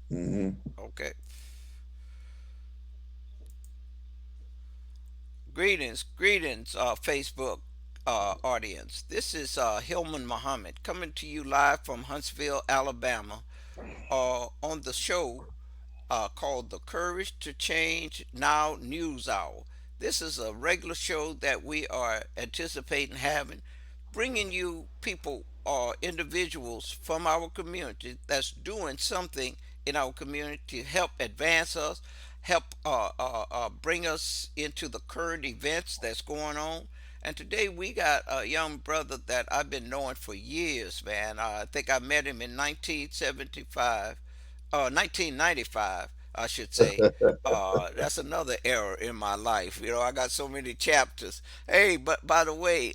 Hmm. Okay. Greetings, Facebook audience. This is Hillman Muhammad coming to you live from Huntsville, Alabama, on the show called The Courage to Change Now News Hour. This is a regular show that we are anticipating having, bringing you people or individuals from our community that's doing something in our community to help advance us, help bring us into the current events that's going on. And today we got a young brother that I've been knowing for years, man. I think I met him in 1995, I should say. That's another era in my life. You know, I got so many chapters. Hey, but by the way,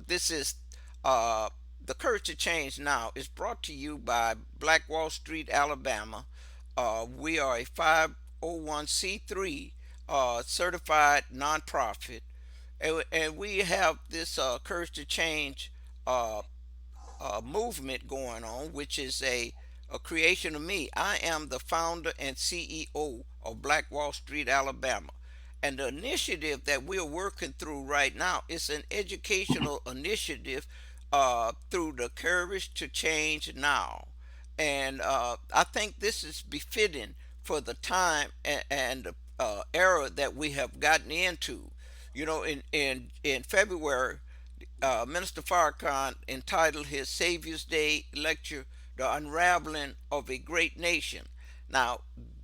this is uh, the Courage to Change Now is brought to you by Black Wall Street, Alabama. We are a 501c3 certified nonprofit, and we have this Courage to Change uh, movement going on, which is a creation of me. I am the founder and CEO of Black Wall Street, Alabama. And the initiative that we're working through right now is an educational initiative through the Courage to Change Now. And I think this is befitting for the time and the era that we have gotten into. You know, in February, Minister Farrakhan entitled his Savior's Day lecture, The Unraveling of a Great Nation. Now,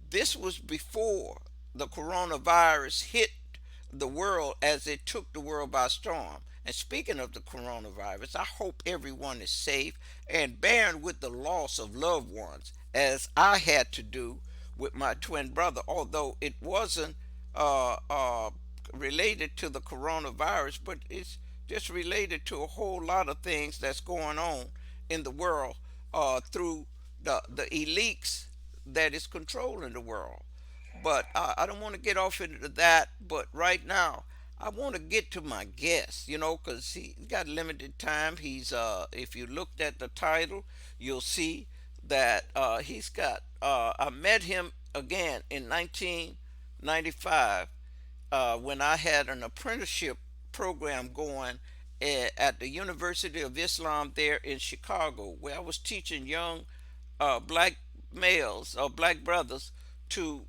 this was before the coronavirus hit the world as it took the world by storm. And speaking of the coronavirus, I hope everyone is safe and bearing with the loss of loved ones, as I had to do with my twin brother, although it wasn't uh, uh, related to the coronavirus, but it's just related to a whole lot of things that's going on in the world through the elites that is controlling the world. But I don't want to get off into that. But right now, I want to get to my guest, you know, because he's got limited time. If you looked at the title, you'll see that I met him again in 1995 when I had an apprenticeship program going at the University of Islam there in Chicago, where I was teaching young black males or black brothers to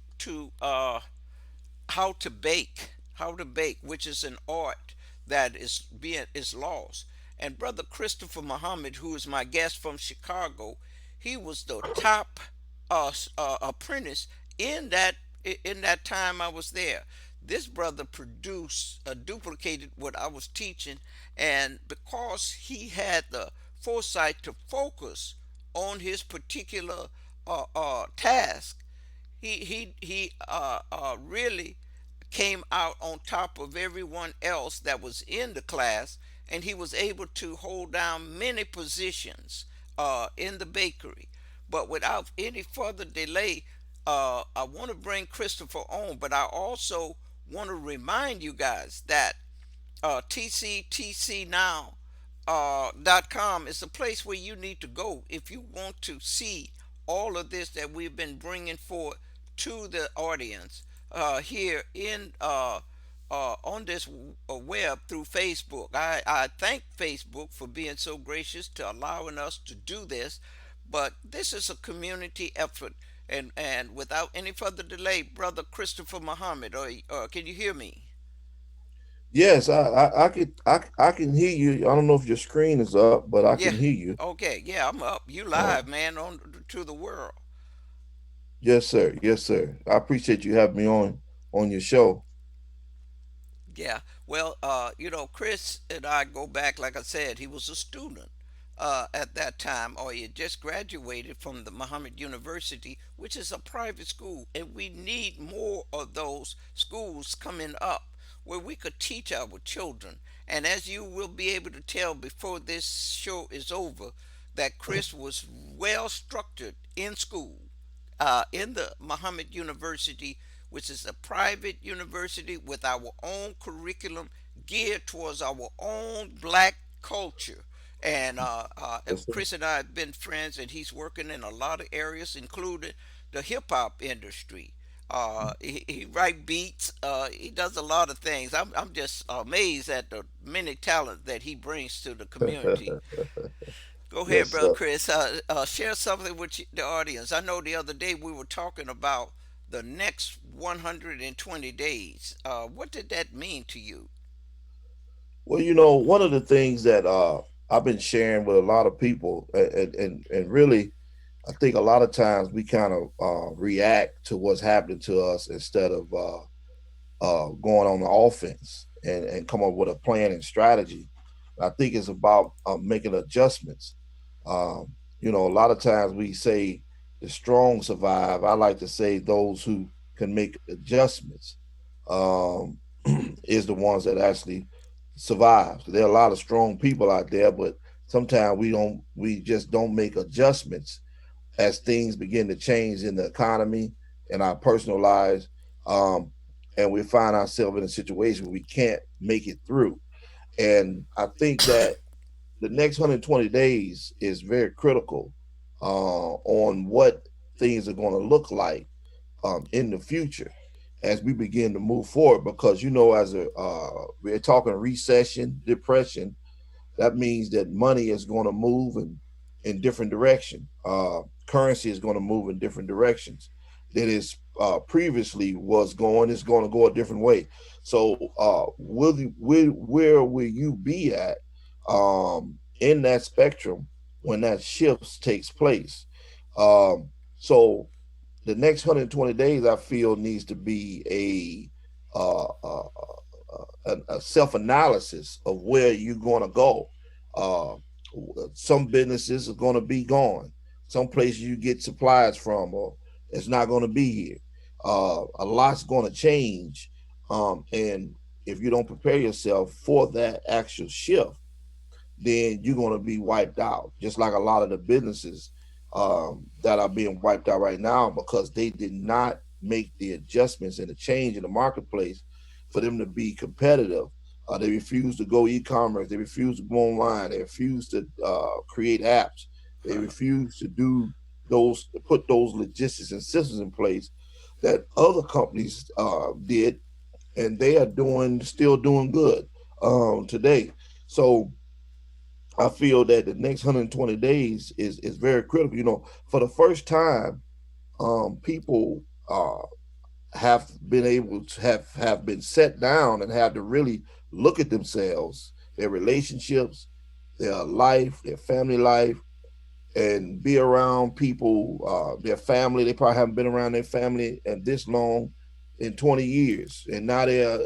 how to bake, which is an art that is lost. And brother Christopher Muhammad, who is my guest from Chicago, he was the top apprentice in that time I was there. This brother produced duplicated what I was teaching, and because he had the foresight to focus on his particular task, he really came out on top of everyone else that was in the class, and he was able to hold down many positions in the bakery. But without any further delay, I want to bring Christopher on, but I also want to remind you guys that TCTCNOW .com is the place where you need to go if you want to see all of this that we've been bringing forth to the audience here in on this web through Facebook. I thank Facebook for being so gracious to allowing us to do this, but this is a community effort. And without any further delay, brother Christopher Muhammad, can you hear me? Yes, I can hear you. I don't know if your screen is up, but I can Yeah. hear you. Okay. Yeah, I'm up. You Uh, live, man, on to the world. yes, sir. Yes, sir. I appreciate you having me on your show. Yeah. Well, Chris and I go back. Like I said, he was a student at that time, or he had just graduated from the Muhammad University, which is a private school, and we need more of those schools coming up where we could teach our children. And as you will be able to tell before this show is over, that Chris was well structured in school in the Muhammad University, which is a private university with our own curriculum geared towards our own black culture. And Yes, sir. Chris and I have been friends, and he's working in a lot of areas, including the hip hop industry. He write beats. He does a lot of things. I'm just amazed at the many talent that he brings to the community. Go ahead, Yes, brother sir. Chris. Share something with the audience. I know the other day we were talking about the next 120 days. What did that mean to you? Well, one of the things that I've been sharing with a lot of people, and really, I think a lot of times we kind of react to what's happening to us instead of going on the offense and come up with a plan and strategy. I think it's about making adjustments. A lot of times we say the strong survive. I like to say those who can make adjustments um, is the ones that actually survive. So there are a lot of strong people out there, but sometimes we just don't make adjustments as things begin to change in the economy and our personal lives. Um, and we find ourselves in a situation where we can't make it through. And I think that the next 120 days is very critical on what things are going to look like in the future as we begin to move forward. Because as we're talking recession, depression, that means that money is going to move in different direction. Currency is going to move in different directions. That is previously was going is going to go a different way. So, where will you be at in that spectrum when that shift takes place? So, the next 120 days, I feel, needs to be a self analysis of where you're going to go. Uh, some businesses are going to be gone. Some places you get supplies from, or it's not going to be here. A lot's going to change, and if you don't prepare yourself for that actual shift, then you're going to be wiped out. Just like a lot of the businesses that are being wiped out right now because they did not make the adjustments and the change in the marketplace for them to be competitive. They refuse to go e-commerce. They refuse to go online. They refuse to create apps. They refuse to do put those logistics and systems in place that other companies did, and they are still doing good today. So I feel that the next 120 days is very critical. For the first time, people have been able to have been set down and have to really look at themselves, their relationships, their life, their family life, and be around people, their family. They probably haven't been around their family and this long in 20 years. And now they're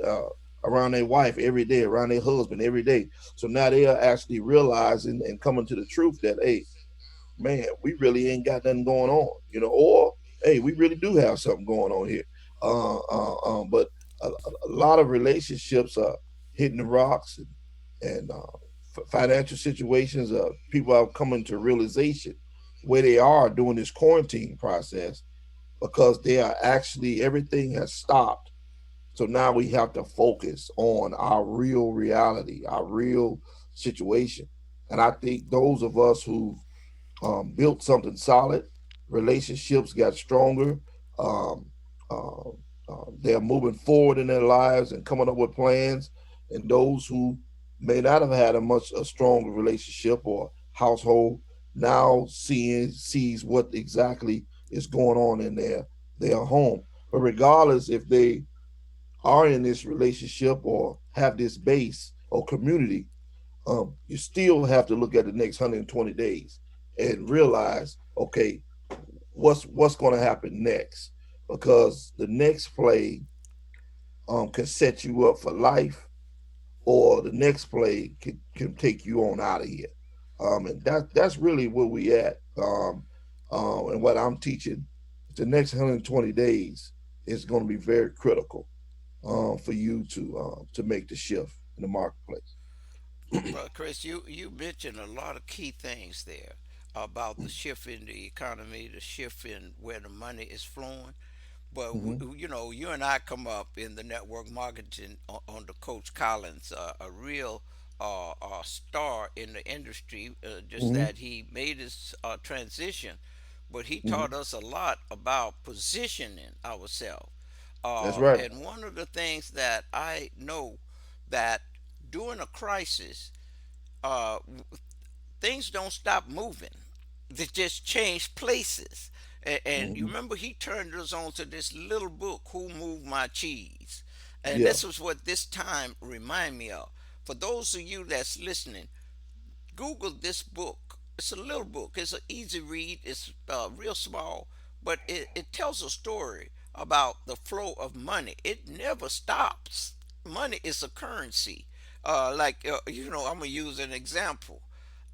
around their wife every day, around their husband every day. So now they are actually realizing and coming to the truth that, hey, man, we really ain't got nothing going on, or hey, we really do have something going on here. But a lot of relationships are hitting the rocks, and financial situations. People are coming to realization where they are during this quarantine process because they are actually everything has stopped. So now we have to focus on our real reality, our real situation. And I think those of us who built something solid. Relationships got stronger. Um, uh, they're moving forward in their lives and coming up with plans. And those who may not have had a stronger relationship or household now sees what exactly is going on in their home. But regardless if they are in this relationship or have this base or community, you still have to look at the next 120 days and realize, okay, what's going to happen next, because the next play can set you up for life, or the next play can take you on out of here. And that's really where we at. And what I'm teaching, the next 120 days is going to be very critical for you to make the shift in the marketplace. Well, Chris, you mentioned a lot of key things there about the shift in the economy, the shift in where the money is flowing. But Mm-hmm. you and I come up in the network marketing under Coach Collins, a real star in the industry. Just Mm-hmm. that he made his transition but he Hmm. taught us a lot about positioning ourselves. That's right. And one of the things that I know that during a crisis, uh, things don't stop moving. They just change places. And you Hmm. remember he turned us on to this little book, Who Moved My Cheese? And Yeah. this was what this time remind me of. For those of you that's listening, Google this book. It's a little book. It's an easy read. It's real small, but it tells a story about the flow of money. It never stops. Money is a currency. I'm gonna use an example.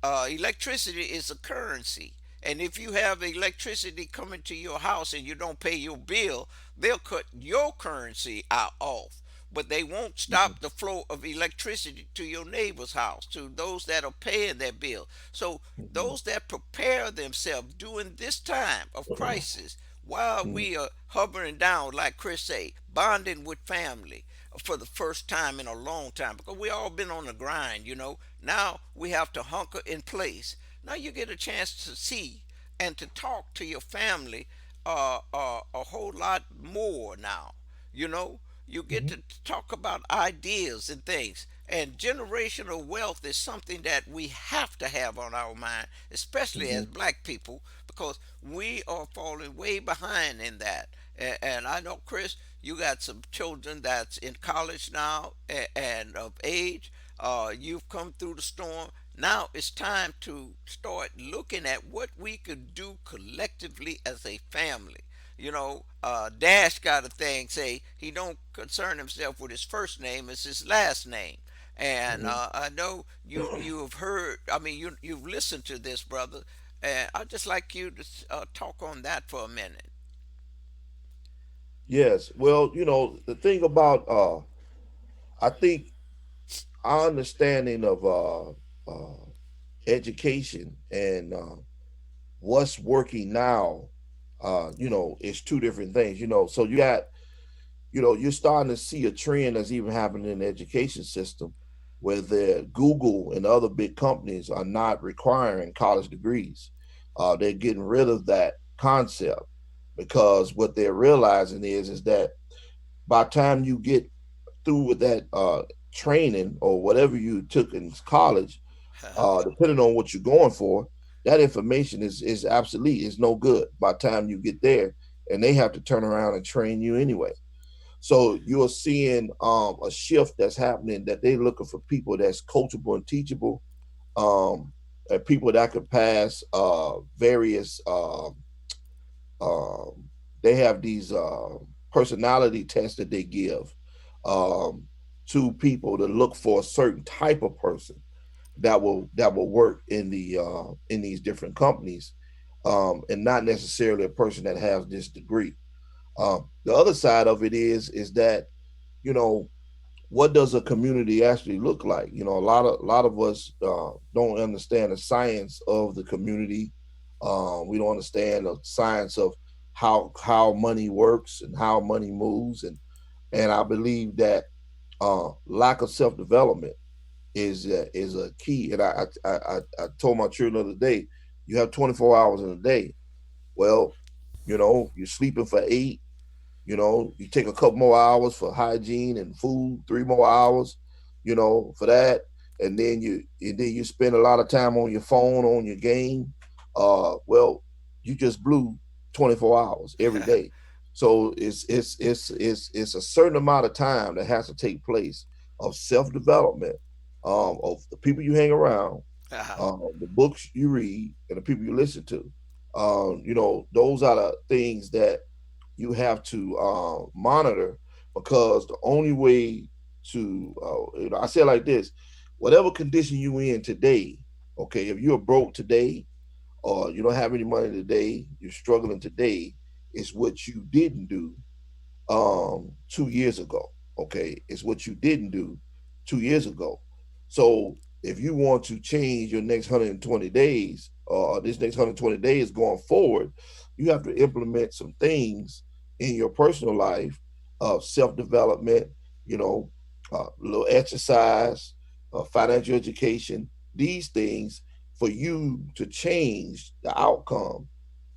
Electricity is a currency. And if you have electricity coming to your house and you don't pay your bill, they'll cut your currency out off. But they won't Hmm. stop the flow of electricity to your neighbor's house, to those that are paying their bill. So Hmm. those that prepare themselves during this time of crisis, while Hmm. we are hovering down, like Chris say, bonding with family for the first time in a long time, because we all been on the grind, Now we have to hunker in place. Now you get a chance to see and to talk to your family a whole lot more now. You know, you get Hmm. to talk about ideas and things. And generational wealth is something that we have to have on our mind, especially as Hmm. black people, because we are falling way behind in that. And I know, Chris, you got some children that's in college now and of age. You've come through the storm. Now it's time to start looking at what we could do collectively as a family. Dash got a thing say he don't concern himself with his first name; it's his last name. And Hmm. I know you have heard. I mean, you've listened to this, brother. And I'd just like you to talk on that for a minute. Yes. Well, the thing about I think our understanding of education and what's working now, is two different things. So you got, you're starting to see a trend that's even happening in the education system, where the Google and other big companies are not requiring college degrees. They're getting rid of that concept, because what they're realizing is that by the time you get through with that training or whatever you took in college, depending on what you're going for, that information is obsolete. It's no good by the time you get there, and they have to turn around and train you anyway. So you're seeing a shift that's happening, that they're looking for people that's coachable and teachable, um, and people that could pass various. They have these personality tests that they give um, to people to look for a certain type of person that will work in these different companies, and not necessarily a person that has this degree. The other side of it is that, you know what does a community actually look like? A lot of us don't understand the science of the community. We don't understand the science of how money works and how money moves, and I believe that lack of self development is a key. And I told my children the other day, you have 24 hours in a day. Well, you're sleeping for 8. You take a couple more hours for hygiene and food, 3 more hours, for that, and then you spend a lot of time on your phone, on your game. Well, you just blew 24 hours every day. So it's a certain amount of time that has to take place of self development, of the people you hang around, the books you read, and the people you listen to. Those are the things that you have to monitor, because the only way to, I say it like this: whatever condition you in today, okay, if you're broke today, or you don't have any money today, you're struggling today, it's what you didn't do 2 years ago. Okay, it's what you didn't do 2 years ago. So if you want to change your next 120 days, or this next 120 days going forward, you have to implement some things in your personal life of self development, a little exercise, financial education, these things, for you to change the outcome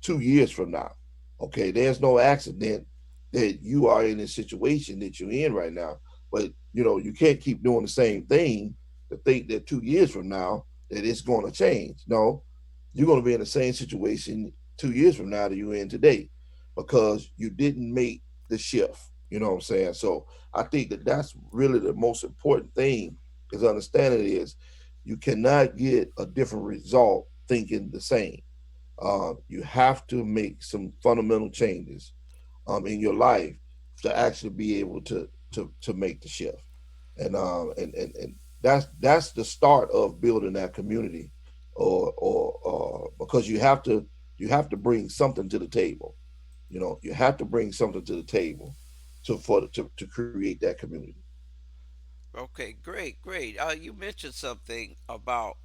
2 years from now. Okay, there's no accident that you are in the situation that you're in right now. But you can't keep doing the same thing to think that 2 years from now that it's going to change. No, you're going to be in the same situation 2 years from now that you're in today because you didn't make the shift. You know what I'm saying? So I think that that's really the most important thing is understanding is you cannot get a different result thinking the same. You have to make some fundamental changes in your life to actually be able to make the shift. And that's the start of building that community, or because you have to bring something to the table. You have to bring something to the table to create that community. Okay, great, great. You mentioned something about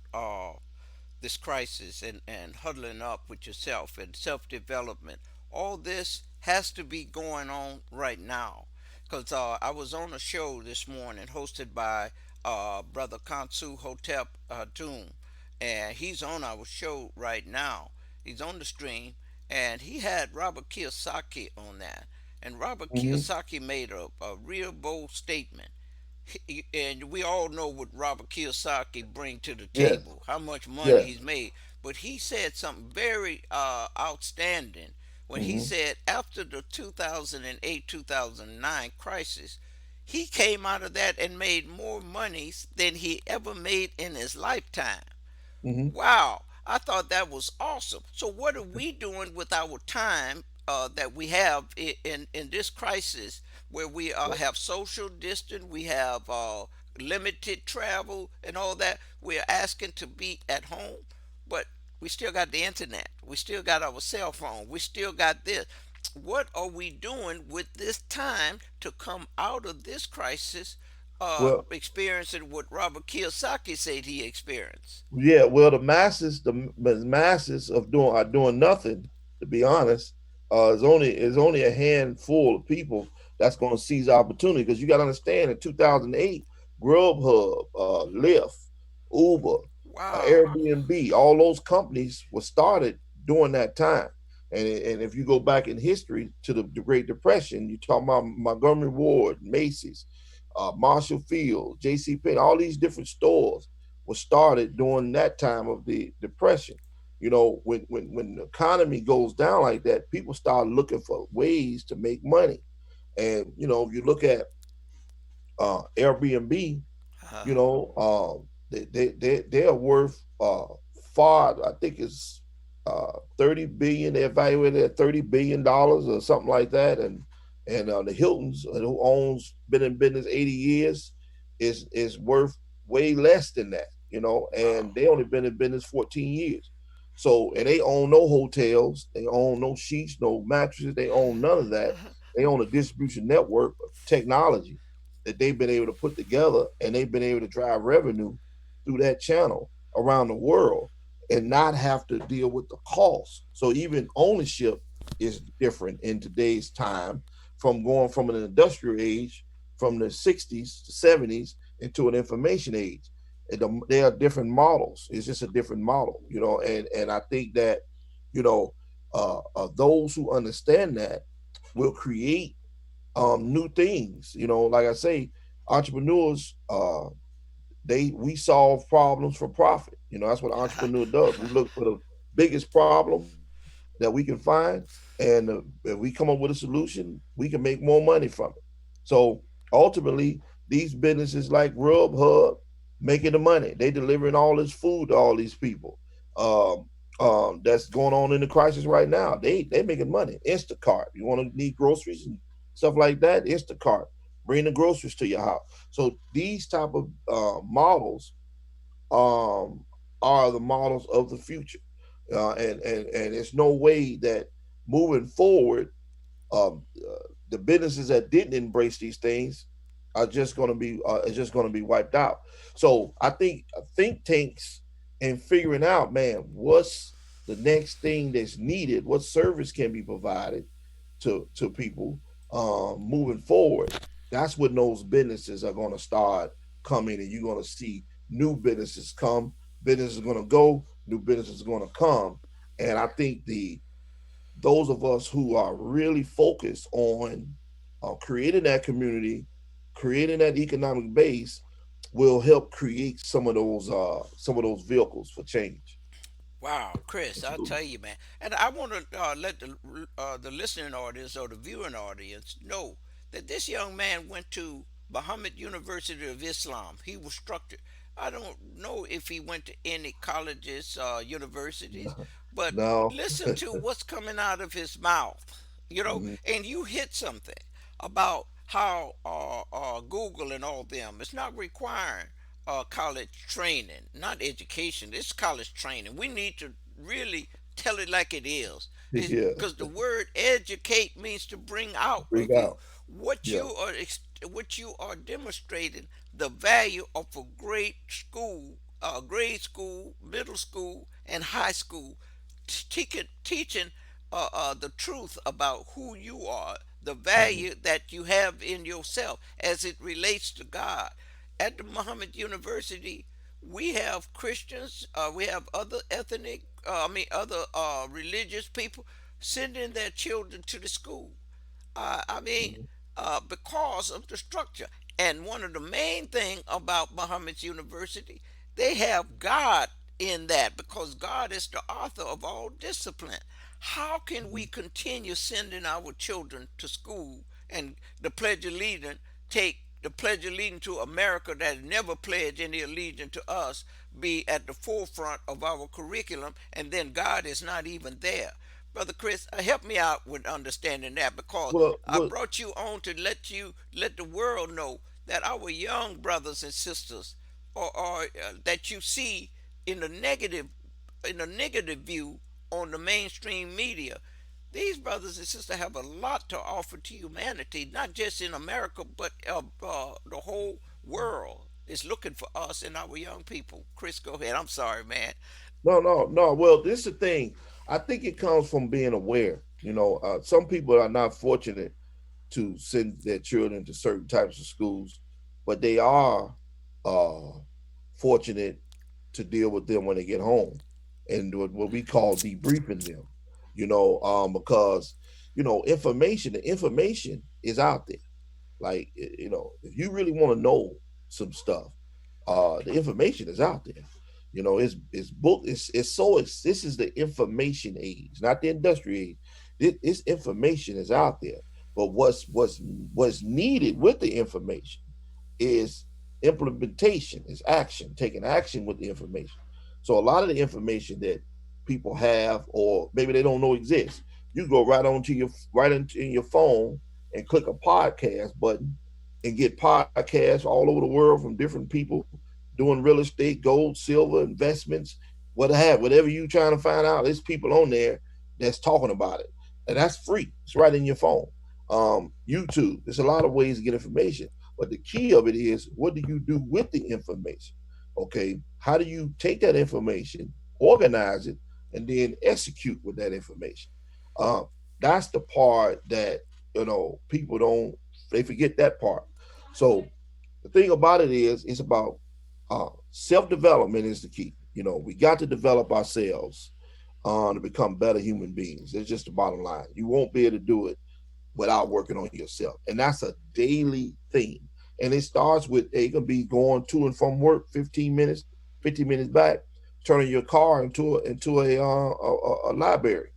this crisis and huddling up with yourself and self development. All this has to be going on right now. Because I was on a show this morning hosted by Brother Kansu Hotep Doom. And he's on our show right now. He's on the stream. And he had Robert Kiyosaki on that. And Robert Hmm. Kiyosaki made a real bold statement. And we all know what Robert Kiyosaki bring to the Yes, table, how much money yes. he's made. But he said something very outstanding when he Hmm. said after the 2008 2009 crisis, he came out of that and made more money than he ever made in his lifetime. Hmm. Wow, I thought that was awesome. So, what are we doing with our time that we have in this crisis, where we have social distance, we have limited travel, and all that? We're asking to be at home, but we still got the internet. We still got our cell phone. We still got this. What are we doing with this time to come out of this crisis, Well, experiencing what Robert Kiyosaki said he experienced? yeah, well, the masses of doing are doing nothing. To be honest, is only a handful of people that's going to seize opportunity because you got to understand in 2008, Grubhub, Lyft, Uber, Wow. Airbnb, all those companies were started during that time. And if you go back in history to the Great Depression, you talk about Montgomery Ward, Macy's, Marshall Field, J.C. Penney, all these different stores was started during that time of the depression. When the economy goes down like that, people start looking for ways to make money. And if you look at Airbnb, Uh-huh. they are worth far. I think it's 30 billion. They evaluated at $30 billion or something like that. And the Hiltons, who owns been in business 80 years, is worth way less than that. Wow. And they only been in business 14 years. So and they own no hotels, they own no sheets, no mattresses, they own none of that. They own a distribution network of technology that they've been able to put together, and they've been able to drive revenue through that channel around the world and not have to deal with the cost. So even ownership is different in today's time from going from an industrial age from the 60s to 70s into an information age. They are different models. It's just a different model, and I think that, you know, those who understand that will create new things. Like I say, entrepreneurs, we solve problems for profit. That's what an entrepreneur does. We look for the biggest problem that we can find, and if we come up with a solution, we can make more money from it. So ultimately, these businesses like Grubhub making the money. They delivering all this food to all these people. Um, that's going on in the crisis right now. They making money. Instacart. You want to need groceries and stuff like that. Instacart. Bring the groceries to your house. So these type of models um, are the models of the future, and it's no way that moving forward, the businesses that didn't embrace these things are just going to be wiped out. So I think think tanks and figuring out, man, what's the next thing that's needed, what service can be provided to people moving forward. That's when those businesses are going to start coming, and you're going to see new businesses come. Businesses are going to go, new businesses are going to come, and I think those of us who are really focused on creating that community, creating that economic base, will help create some of those vehicles for change. Wow, Chris, I'll Absolutely. tell you, man. And I want to let the listening audience or the viewing audience know that this young man went to Muhammad University of Islam. He was structured. I don't know if he went to any colleges, universities, but Now, listen to what's coming out of his mouth, mhm, and you hit something about how Google and all them, it's not requiring college training, not education. It's college training. We need to really tell it like it is, yeah, because the word educate means to bring out bring of you out. what Yeah. what you are demonstrating the value of a great school, grade school, middle school, and high school, teaching the truth about who you are, the Mhm. value that you have in yourself as it relates to God. At the Muhammad University, we have Christians, we have other ethnic, other religious people sending their children to the school. I mean, Mhm. because of the structure. And one of the main thing about Muhammad's University, they have God in that because God is the author of all discipline. How can we Mhm. continue sending our children to school and the Pledge of Allegiance take the Pledge of Allegiance to America that never pledged any allegiance to us be at the forefront of our curriculum, and then God is not even there? Brother Chris, help me out with understanding that, because Well, I well, brought you on to let the world know that our young brothers and sisters are that you see in the negative view on the mainstream media. These brothers and sisters have a lot to offer to humanity, not just in America, but the whole world is looking for us and our young people. Chris, go ahead. I'm sorry, man. no, no, no. Well, this is the thing. I think it comes from being aware. Some people are not fortunate to send their children to certain types of schools, but they are uh, fortunate to deal with them when they get home, and what we call debriefing them. Because the information is out there. Like, if you really want to know some stuff, the information is out there. It's book. This is the information age, not the industrial age. This information is out there. But what's needed with the information is implementation, is action, taking action with the information. So a lot of the information that people have, or maybe they don't know exists, you go right into your phone and click a podcast button and get podcasts all over the world from different people doing real estate, gold, silver, investments, whatever you trying to find out. There's people on there that's talking about it, and that's free. It's right in your phone. YouTube. There's a lot of ways to get information, but the key of it is, what do you do with the information? Okay, how do you take that information, organize it, and then execute with that information? Um, that's the part that people don't, they forget that part. So the thing about it is, it's about self development is the key. We got to develop ourselves to become better human beings. It's just the bottom line. You won't be able to do it without working on yourself. And that's a daily thing. And it starts with, it can be going to and from work 15 minutes, 15 minutes back, turning your car into a library.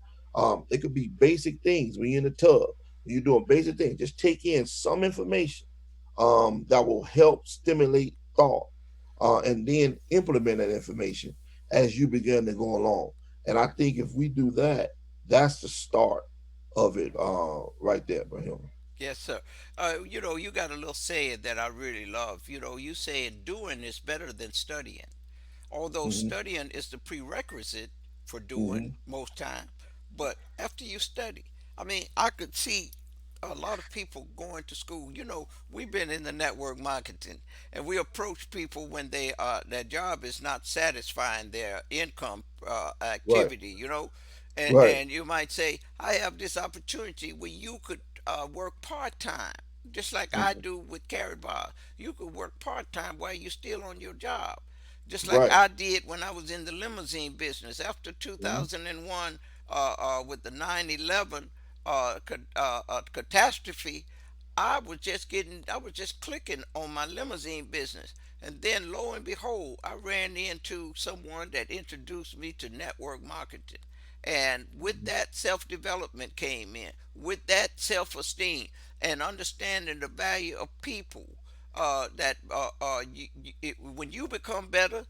It could be basic things when you're in the tub, when you're doing basic things. Just take in some information that will help stimulate thought, and then implement that information as you begin to go along. And I think if we do that, that's the start of it, right there, Brahim. Yes, sir. You got a little saying that I really love. You say doing is better than studying. Although Hmm. studying is the prerequisite for doing Hmm. most time, but after you study, I mean, I could see a lot of people going to school. We've been in the network marketing, and we approach people when their job is not satisfying their income Right, activity. And right. and you might say, I have this opportunity where you could work part time, just like I Hmm. do with Carrot Bar. You could work part time while you're still on your job, just like Right. I did when I was in the limousine business. After Hmm. 2001, with the 9/11 catastrophe, I was just clicking on my limousine business. And then lo and behold, I ran into someone that introduced me to network marketing. And with that, self development came in, with that, self esteem, and understanding the value of people. When you become better,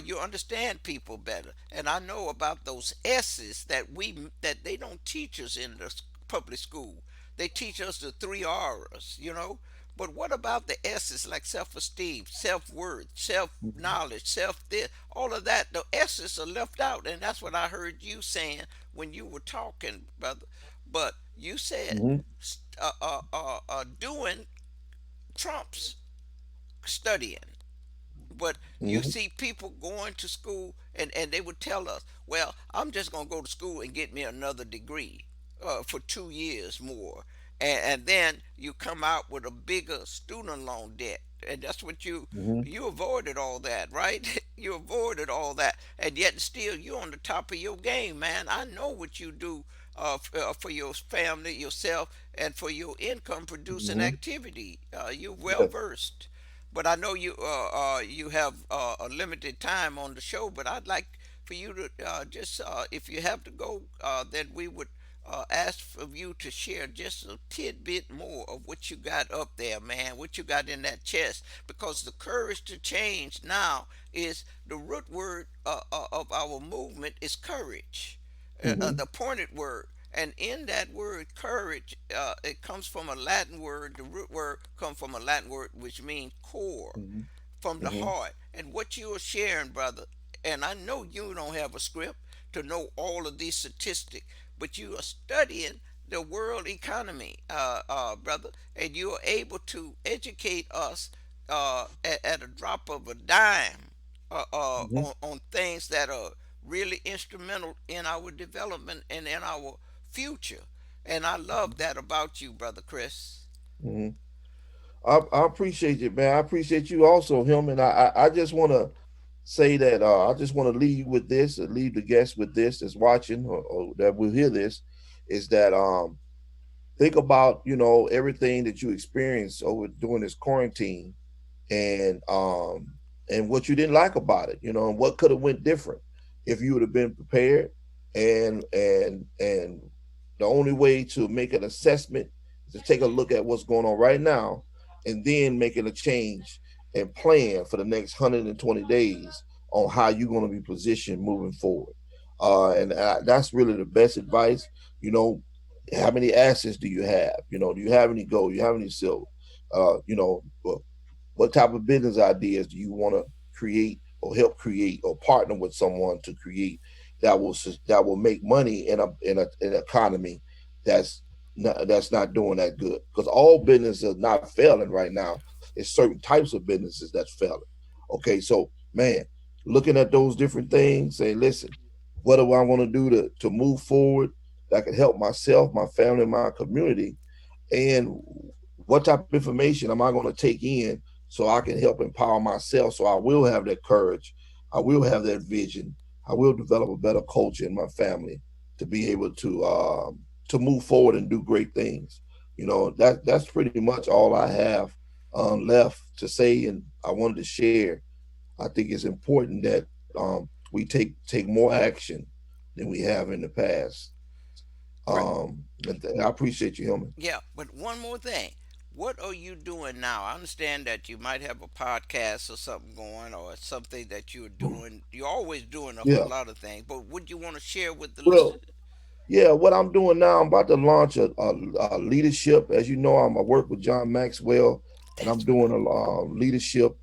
you understand people better. And I know about those S's that they don't teach us in the public school. They teach us the three R's, you know. But what about the S's like self-esteem, self-worth, self-knowledge, self-this? All of that, the S's are left out, and that's what I heard you saying when you were talking, brother. But you said Mm-hmm. doing trumps studying. But you Mm-hmm. see people going to school, and they would tell us, well, I'm just going to go to school and get me another degree for 2 years more. And then you come out with a bigger student loan debt. And that's what Mm-hmm. you avoided all that, right? You avoided all that. And yet still you're on the top of your game, man. I know what you do for your family, yourself, and for your income producing Mm-hmm. activity. You're well Yeah. versed. But I know you have a limited time on the show. But I'd like for you to just if you have to go, then we would ask of you to share just a tidbit more of what you got up there, man. What you got in that chest, because the courage to change now is the root word of our movement is courage, Mm-hmm. the pointed word. And in that word courage, it comes from a Latin word. The root word comes from a Latin word which means core, Mm-hmm. from the Mm-hmm. heart. And what you are sharing, brother, and I know you don't have a script to know all of these statistics, but you are studying the world economy, brother, and you are able to educate us at a drop of a dime Mm-hmm. on things that are really instrumental in our development and in our future. And I love that about you, brother Chris. Mm-hmm. I appreciate it, man. I appreciate you also, him. And I just want to say that I just want to leave you with this, leave the guests with this that's watching or that will hear this, is that think about everything that you experienced over during this quarantine, and what you didn't like about it, and what could have went different if you would have been prepared. And the only way to make an assessment is to take a look at what's going on right now, and then making a change and plan for the next 120 days on how you're going to be positioned moving forward. And that's really the best advice. You know, how many assets do you have? Do you have any gold? Do you have any silver? What type of business ideas do you want to create or help create or partner with someone to create that will make money in an economy that's not doing that good? Because all businesses are not failing right now. It's certain types of businesses that's failing. Okay, so man, looking at those different things, say, listen, what do I want to do to move forward that can help myself, my family, my community, and what type of information am I going to take in so I can help empower myself, so I will have that courage, I will have that vision, I will develop a better culture in my family to be able to move forward and do great things. That's pretty much all I have left to say, and I wanted to share. I think it's important that we take more action than we have in the past. And I appreciate you, Hillman. Yeah, but one more thing. What are you doing now? I understand that you might have a podcast or something going or something that you're doing. You're always doing a Yeah. whole lot of things, but what you want to share with the Well, listeners? yeah, what I'm doing now, I'm about to launch a leadership. As you know, I work with John Maxwell, and I'm That's doing right. a leadership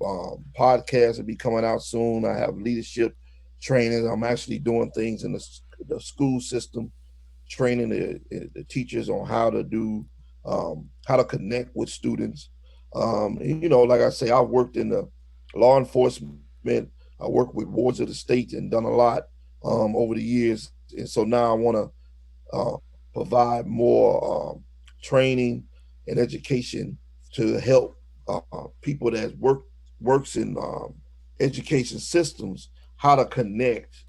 podcast. It'll be coming out soon. I have leadership training. I'm actually doing things in the school system, training the teachers on how to connect with students. Like I say, I've worked in the law enforcement. I work with wards of the state and done a lot over the years, and so now I want to provide more training and education to help people that works in education systems how to connect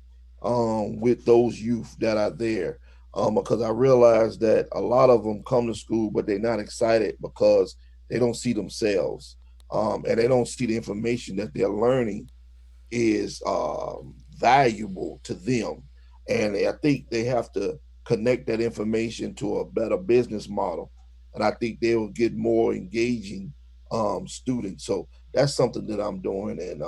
with those youth that are there. Because I realize that a lot of them come to school, but they're not excited because they don't see themselves, and they don't see the information that they're learning is valuable to them. And I think they have to connect that information to a better business model. And I think they will get more engaging students. So that's something that I'm doing. And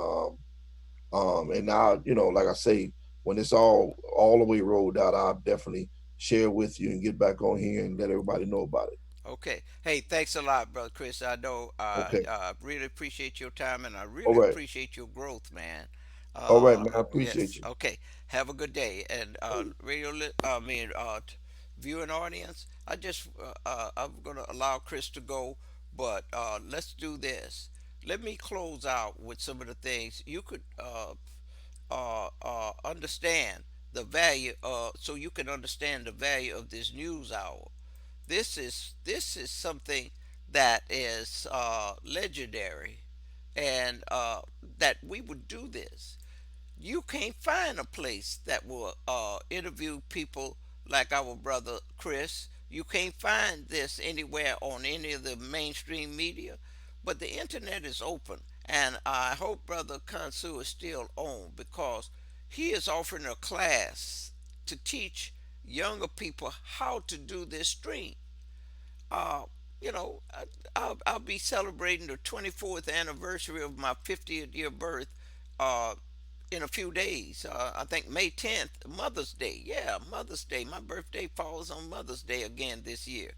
now, like I say, when it's all the way rolled out, I'll definitely share with you and get back on here and let everybody know about it. Okay. Hey, thanks a lot, brother Chris. I know Okay. I really appreciate your time and I All really right. appreciate your growth, man. All right, man. I appreciate Yes. you. Okay. Have a good day. And viewing audience, I'm gonna allow Chris to go, but let's do this. Let me close out with some of the things you could understand the value. So you can understand the value of this news hour. This is something that is legendary, and that we would do this. You can't find a place that will interview people like our brother Chris. You can't find this anywhere on any of the mainstream media, but the internet is open, and I hope brother Kansu is still on because he is offering a class to teach younger people how to do this stream. uh, I'll be celebrating the 24th anniversary of my 50th year birth uh, in a few days. I think May 10th, Mother's Day. Yeah, Mother's Day. My birthday falls on Mother's Day again this year.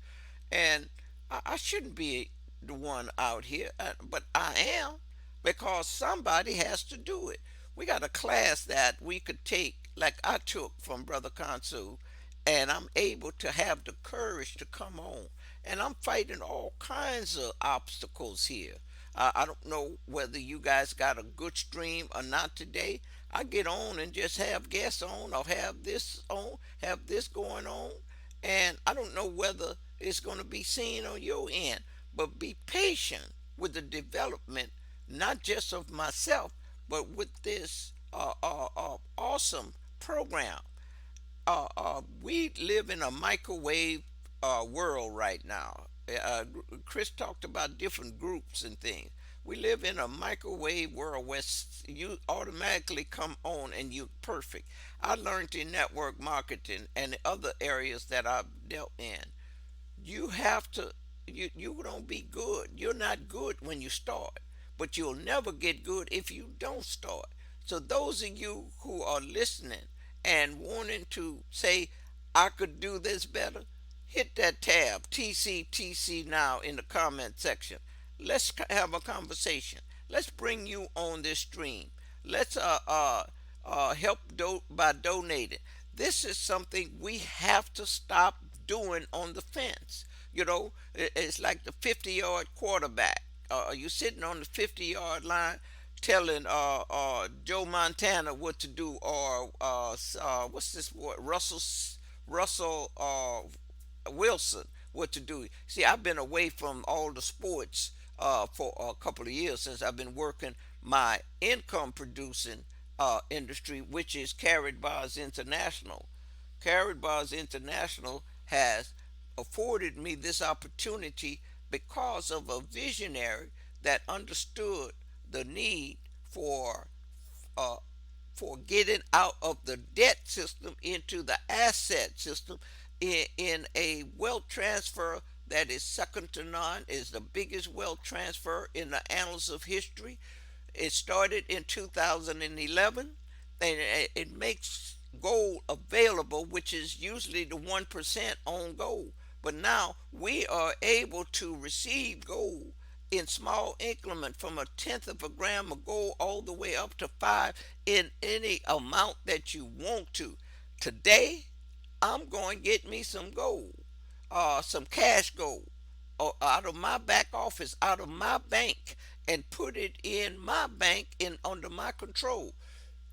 And I shouldn't be the one out here, but I am because somebody has to do it. We got a class that we could take, like I took from Brother Kansu, and I'm able to have the courage to come on. And I'm fighting all kinds of obstacles here. I don't know whether you guys got a good stream or not today. I get on and just have guests on or have this going on. And I don't know whether it's going to be seen on your end, but be patient with the development, not just of myself, but with this awesome program. We live in a microwave world right now. Chris talked about different groups and things. We live in a microwave world where you automatically come on and you're perfect. I learned in network marketing and other areas that I've dealt in. You have to you don't be good. You're not good when you start, but you'll never get good if you don't start. So those of you who are listening and wanting to say I could do this better, hit that tab TCTC now in the comment section. Let's have a conversation. Let's bring you on this stream. Let's help by donating. This is something we have to stop doing on the fence. It's like the 50-yard quarterback. You sitting on the 50-yard line telling Joe Montana what to do, or what's this word? Russell Wilson what to do. See, I've been away from all the sports for a couple of years since I've been working my income producing industry, which is Carried Bars International. Carried Bars International has afforded me this opportunity because of a visionary that understood the need for uh, for getting out of the debt system into the asset system in a wealth transfer that is second to none, is the biggest wealth transfer in the annals of history. It started in 2011, and it makes gold available, which is usually the 1% on gold. But now we are able to receive gold in small increment from a tenth of a gram of gold all the way up to five in any amount that you want to. Today, I'm going to get me some gold, some cash gold, out of my back office, out of my bank, and put it in my bank in under my control.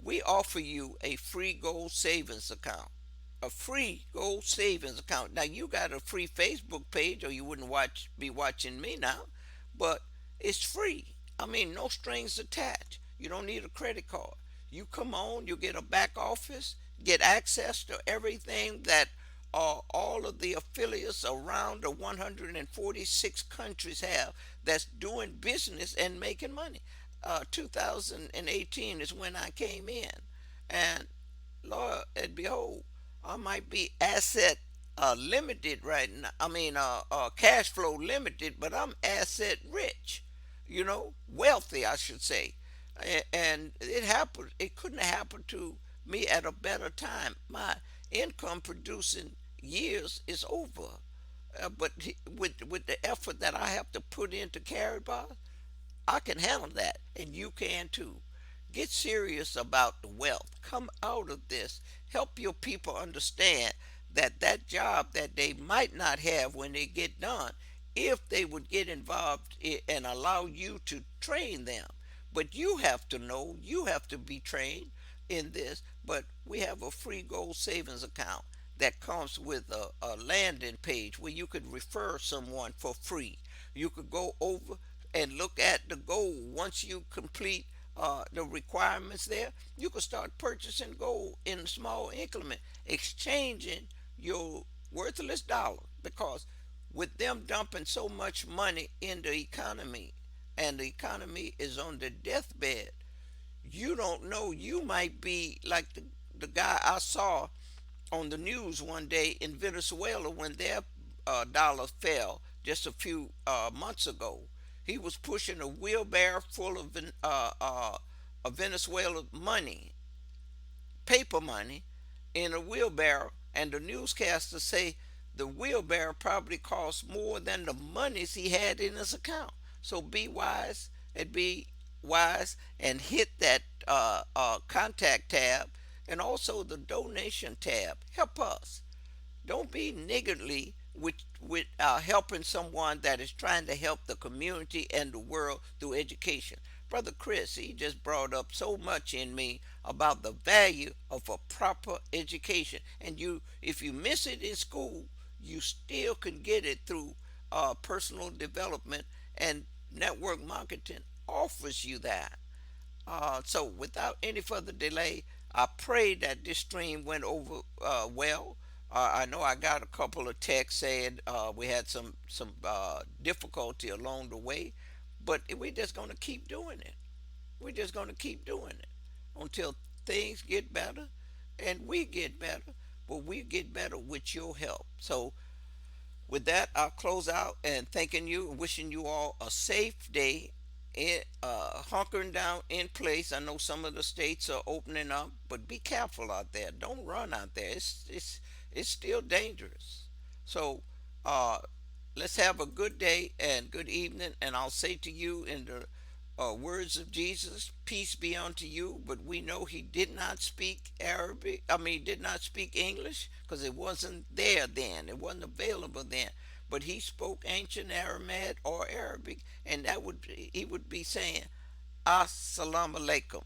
We offer you a free gold savings account. A free gold savings account. Now you got a free Facebook page, or you wouldn't be watching me now, but it's free. I mean, no strings attached. You don't need a credit card. You come on, you get a back office, get access to everything that all of the affiliates around the 146 countries have that's doing business and making money. 2018 is when I came in, and Lord and behold, I might be asset limited right now. I mean, cash flow limited, but I'm asset rich. Wealthy, I should say. And it happened. It couldn't have happened to me at a better time. My income producing years is over. But with the effort that I have to put in to carry by, I can handle that, and you can too. Get serious about the wealth. Come out of this. Help your people understand that that job that they might not have when they get done, if they would get involved and allow you to train them. But you have to know, you have to be trained in this. But we have a free gold savings account that comes with a landing page where you could refer someone for free. You could go over and look at the gold. Once you complete the requirements there, you can start purchasing gold in small increment, exchanging your worthless dollar, because with them dumping so much money in the economy, and the economy is on the deathbed, you don't know. You might be like the guy I saw on the news one day in Venezuela when their dollar fell just a few months ago. He was pushing a wheelbarrow full of Venezuela money, paper money, in a wheelbarrow, and the newscasters say the wheelbarrow probably cost more than the monies he had in his account. So be wise, and hit that contact tab, and also the donation tab. Help us. Don't be niggardly with helping someone that is trying to help the community and the world through education. Brother Chris, he just brought up so much in me about the value of a proper education. And if you miss it in school, you still can get it through personal development, and network marketing offers you that. So, without any further delay, I pray that this stream went over well. I know I got a couple of texts saying we had some difficulty along the way, but we're just going to keep doing it. We're just going to keep doing it until things get better, and we get better. But we get better with your help. So, with that, I'll close out and thanking you and wishing you all a safe day. Hunkering down in place. I know some of the states are opening up, but be careful out there. Don't run out there. It's still dangerous. So uh, let's have a good day and good evening. And I'll say to you in the words of Jesus, peace be unto you. But we know he did not speak Arabic. I mean, he did not speak English because it wasn't there then. It wasn't available then. But he spoke ancient Aramaic or Arabic, and he would be saying, Assalamu alaikum.